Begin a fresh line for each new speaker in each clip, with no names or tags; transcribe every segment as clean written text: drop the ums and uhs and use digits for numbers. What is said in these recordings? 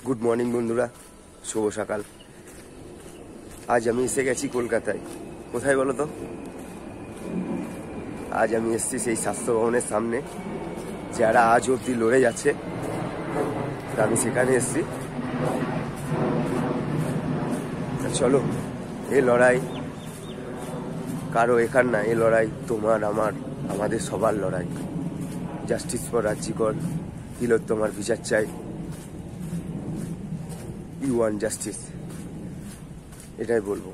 Good morning বন্ধুরা, শুভ সকাল। আজ আমি এসে গেছি কলকাতায়। কোথায় বলো তো? আজ আমি এসেছি সেই স্বাস্থ্য ভবনের সামনে, যারা আজ অবধি লড়ে যাচ্ছে, আমি সেখানে এসেছি। চলো, এই লড়াই কারো এখান না, এই লড়াই তোমার আমার, আমাদের সবার লড়াই। জাস্টিস ফর রাজ্যিকর, তিলোত্তমার বিচার চাই। ইউ ওয়ান্ট জাস্টিস, এটাই বলবো।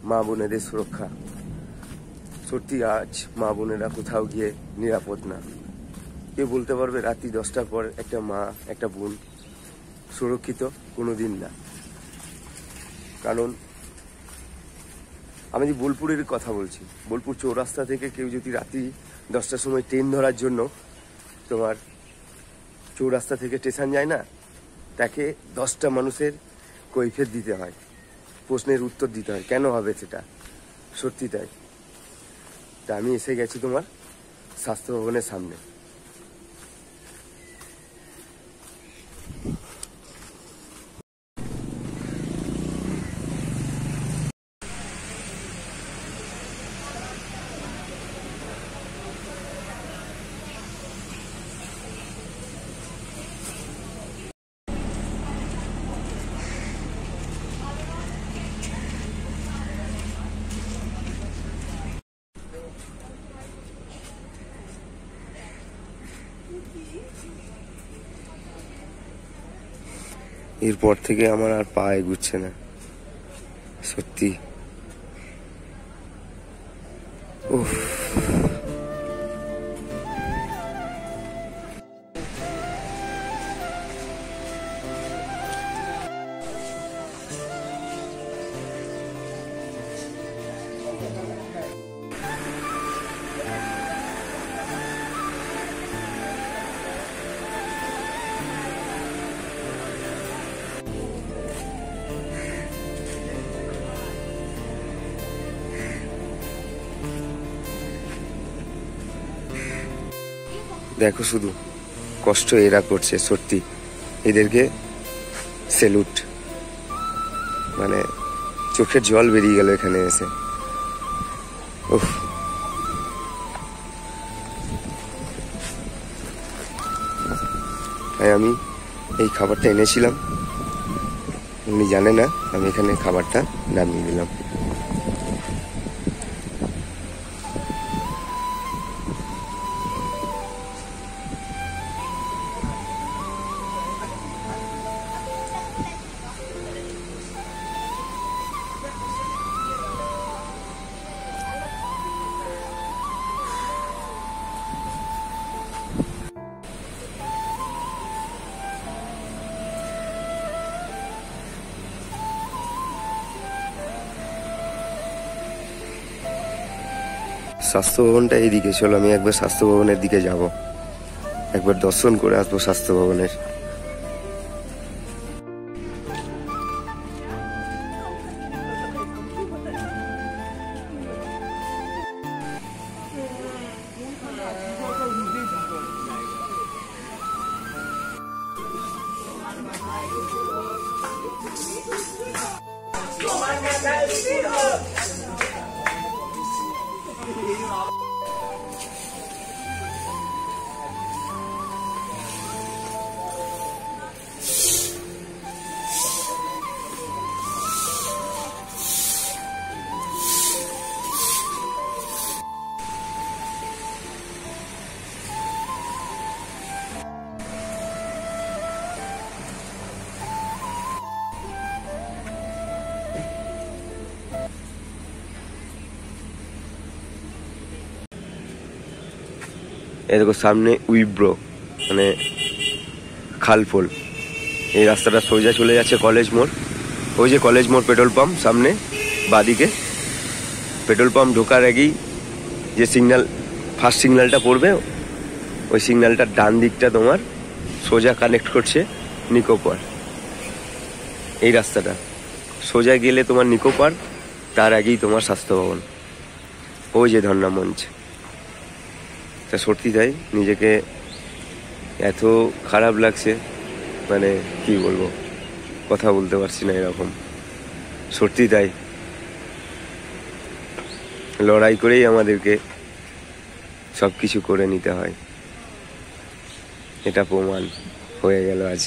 মা বোনেদের সুরক্ষা। সত্যি আজ মা বোনেরা কোথাও গিয়ে নিরাপদ না। কে বলতে পারবে রাত্রি 10টার পর একটা মা একটা বোন সুরক্ষিত? কোনোদিন না। কারণ আমি যে বোলপুরের কথা বলছি, বোলপুর চৌরাস্তা থেকে কেউ যদি রাত্রি 10টার সময় ট্রেন ধরার জন্য তোমার চৌরাস্তা থেকে স্টেশন যায় না, তাকে 10টা মানুষের কৈফিয়ত দিতে হয়, প্রশ্নের উত্তর দিতে হয়। কেন হবে সেটা? সত্যি তাই। তা আমি এসে গেছি তোমার স্বাস্থ্য ভবনের সামনে। এরপর থেকে আমার আর পা এগুচ্ছে না, সত্যি। উফ, দেখো শুধু কষ্ট এরা করছে, সত্যি এদেরকে স্যালুট। মানে চোখের জল বেরিয়ে গেল এখানে এসে। উফ, তাই আমি এই খাবারটা এনেছিলাম, উনি জানে না আমি এখানে খাবারটা নামিয়ে দিলাম। স্বাস্থ্য ভবনটা এইদিকে, চলো আমি একবার স্বাস্থ্য ভবনের দিকে যাব, একবার দর্শন করে আসবো স্বাস্থ্য ভবনের। এই দেখো সামনে উইব্রো, মানে খালপোল। এই রাস্তাটা সোজা চলে যাচ্ছে কলেজ মোড়। ওই যে কলেজ মোড় পেট্রোল পাম্প সামনে বাদিকে। পেট্রোল পাম্প ঢোকার আগেই যে সিগন্যাল, ফার্স্ট সিগন্যালটা পড়বে, ওই সিগন্যালটার ডান দিকটা তোমার সোজা কানেক্ট করছে নিকো পার্ক। এই রাস্তাটা সোজা গেলে তোমার নিকো পার্ক, তার আগেই তোমার স্বাস্থ্য ভবন। ওই যে ধর্ণা মঞ্চ। তা সত্যি তাই, নিজেকে এত খারাপ লাগছে, মানে কি বলবো। কথা বলতে পারছি না এরকম। সত্যি তাই, লড়াই করেই আমাদেরকে সব কিছু করে নিতে হয়, এটা প্রমাণ হয়ে গেল আজ।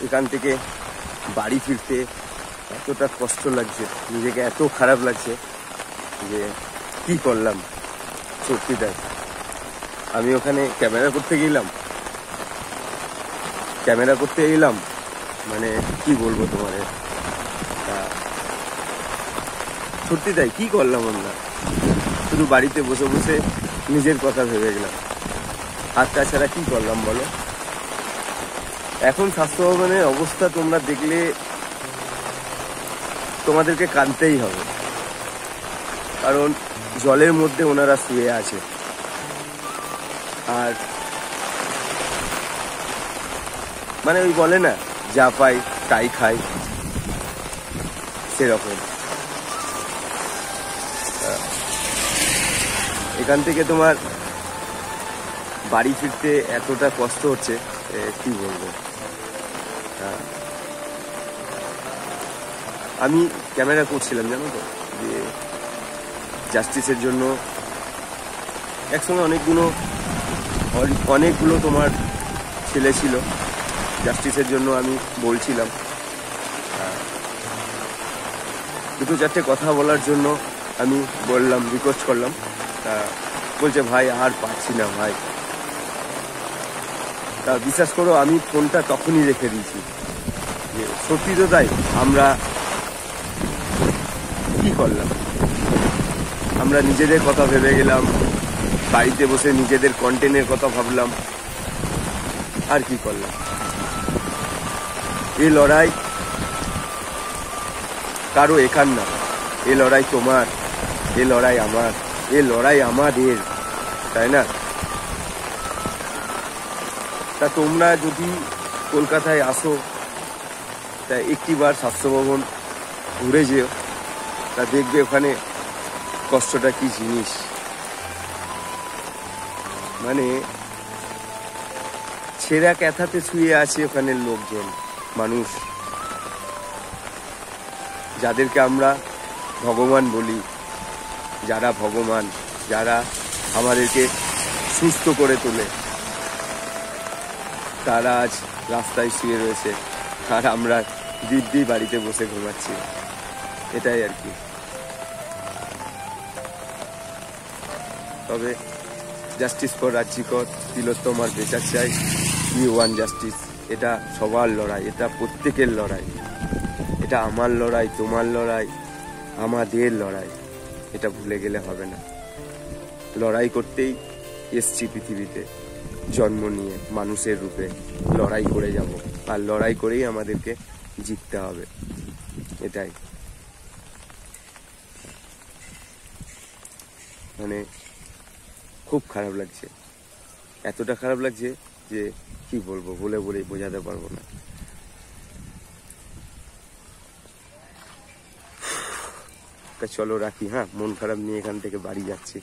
এখান থেকে বাড়ি ফিরতে এতটা কষ্ট লাগছে, নিজেকে এত খারাপ লাগছে যে কি করলাম। সত্যি তাই, আমি ওখানে ক্যামেরা করতে এলাম, মানে কি বলবো তোমাদের। সত্যি তাই, কি করলাম আমরা, শুধু বাড়িতে বসে বসে নিজের কথা ভেবে গেলাম। আর তাছাড়া কি করলাম বলো। এখন স্বাস্থ্য ভবনের অবস্থা তোমরা দেখলে তোমাদেরকে কাঁদতেই হবে, কারণ জলের মধ্যে ওনারা শুয়ে আছে। আর মানে ওই বলে না, যা পাই তাই খাই, সেরকম। এখান থেকে তোমার বাড়ি ফিরতে এতটা কষ্ট হচ্ছে, কি বলবো। আমি ক্যামেরা করছিলাম জানো তো, যে জাস্টিসের জন্য একসঙ্গে অনেকগুলো তোমার ছেলে ছিল, জাস্টিসের জন্য আমি বলছিলাম। দুটো চারটে কথা বলার জন্য আমি বললাম, রিকোয়েস্ট করলাম। বলছে ভাই আর পারছি না ভাই। তা বিশ্বাস করো, আমি ফোনটা তখনই রেখে দিয়েছি। যে সত্যি তো তাই, আমরা কি করলাম, আমরা নিজেদের কথা ভেবে গেলাম, বাড়িতে বসে নিজেদের কন্টেন্টের কথা ভাবলাম, আর কি করলাম। এই লড়াই কারো একার না, এ লড়াই তোমার, এ লড়াই আমার, এ লড়াই আমাদের, তাই না? তা তোমরা যদি কলকাতায় আসো, তা একটিবার স্বাস্থ্য ভবন ঘুরে যেও, তা দেখবে ওখানে কষ্টটা কি জিনিস। মানে ছেঁড়া ক্যাথাতে শুয়ে আছে ওখানে লোকজন, মানুষ, যাদেরকে আমরা ভগবান বলি, যারা ভগবান, যারা আমাদেরকে সুস্থ করে তোলে, তারা আজ রাস্তায় শুয়ে রয়েছে, আর আমরা দিব্যি বাড়িতে বসে ঘুমাচ্ছি। এটাই আর কি। তবে জাস্টিস ফর রাজ্যিকর, তিলোত্তমার বিচার চাই, উই ওয়ান জাস্টিস। এটা সবার লড়াই, এটা প্রত্যেকের লড়াই, এটা আমার লড়াই, তোমার লড়াই, আমাদের লড়াই। এটা ভুলে গেলে হবে না। লড়াই করতেই এসছি পৃথিবীতে, জন্ম নিয়ে মানুষের রূপে লড়াই করে যাব, আর লড়াই করেই আমাদেরকে জিততে হবে। এটাই মানে খুব খারাপ লাগছে, এতটা খারাপ লাগছে যে কি বলবো, বলে বোঝাতে পারবো না। চলো রাখি, হ্যাঁ, মন খারাপ নিয়ে এখান থেকে বাড়ি যাচ্ছি।